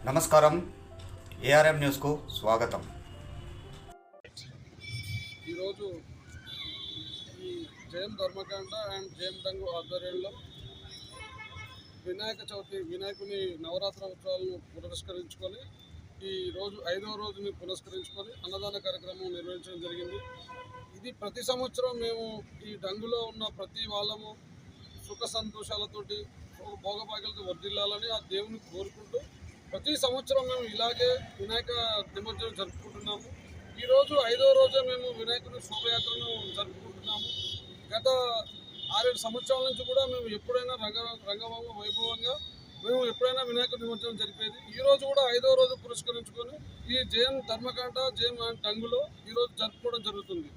నమస్కారం, ఏఆర్ఎం న్యూస్కు స్వాగతం. ఈరోజు ఈ జయం ధర్మకాండ అండ్ జయం డంగు ఆధ్వర్యంలో వినాయక చవితి వినాయకుని నవరాత్రి ఉత్సవాలను పురస్కరించుకొని ఈరోజు 5వ రోజుని పురస్కరించుకొని అన్నదాన కార్యక్రమం నిర్వహించడం జరిగింది. ఇది ప్రతి సంవత్సరం మేము ఈ డంగులో ఉన్న ప్రతి వాళ్ళము సుఖ సంతోషాలతోటి భోగభాగ్యాలతో వర్ధిల్లాలని ఆ దేవుని కోరుకుంటూ ప్రతి సంవత్సరం మేము ఇలాగే వినాయక నిమజ్జనం జరుపుకుంటున్నాము. ఈరోజు 5వ రోజే మేము వినాయకుని శోభయాత్రను జరుపుకుంటున్నాము. గత 6-7 సంవత్సరాల నుంచి కూడా మేము ఎప్పుడైనా రంగభంగ వైభవంగా మేము ఎప్పుడైనా వినాయక నిమజ్జనం జరిపేది. ఈరోజు కూడా 5వ రోజు పురస్కరించుకొని ఈ జయం ధర్మకాండ జయం డంగులో ఈరోజు జరుపుకోవడం జరుగుతుంది.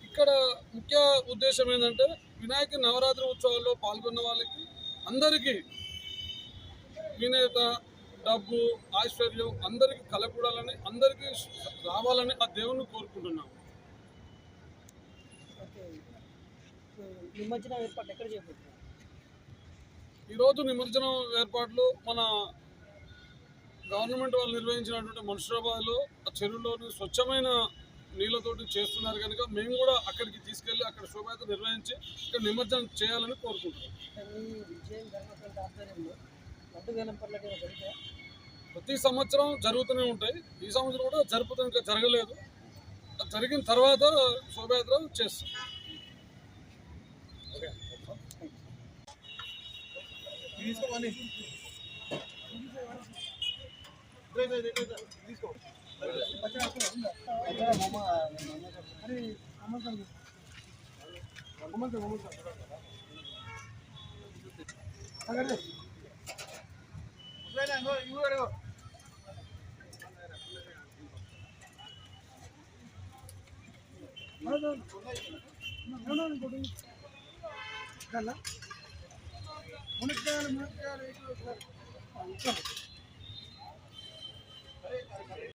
ఇక్కడ ముఖ్య ఉద్దేశం ఏంటంటే వినాయక నవరాత్రి ఉత్సవాల్లో పాల్గొన్న వాళ్ళకి అందరికీ వినేత డబ్బు ఐశ్వర్యం అందరికీ కలగూడాలని అందరికీ రావాలని ఆ దేవుణ్ణి కోరుకుంటున్నాం. ఈరోజు నిమజ్జనం ఏర్పాట్లు మన గవర్నమెంట్ వాళ్ళు నిర్వహించినటువంటి మున్సిపాలిటీలో ఆ చెరువులోని స్వచ్ఛమైన నీళ్ళతోటి చేస్తున్నారు కనుక మేము కూడా అక్కడికి తీసుకెళ్ళి అక్కడ శోభయాత్ర నిర్వహించి ఇక్కడ నిమజ్జనం చేయాలని కోరుకుంటున్నాం. ప్రతి సంవత్సరం జరుగుతూనే ఉంటాయి. ఈ సంవత్సరం కూడా ఇంకా జరగలేదు. జరిగిన తర్వాత శోభయాత్ర చేస్తాం.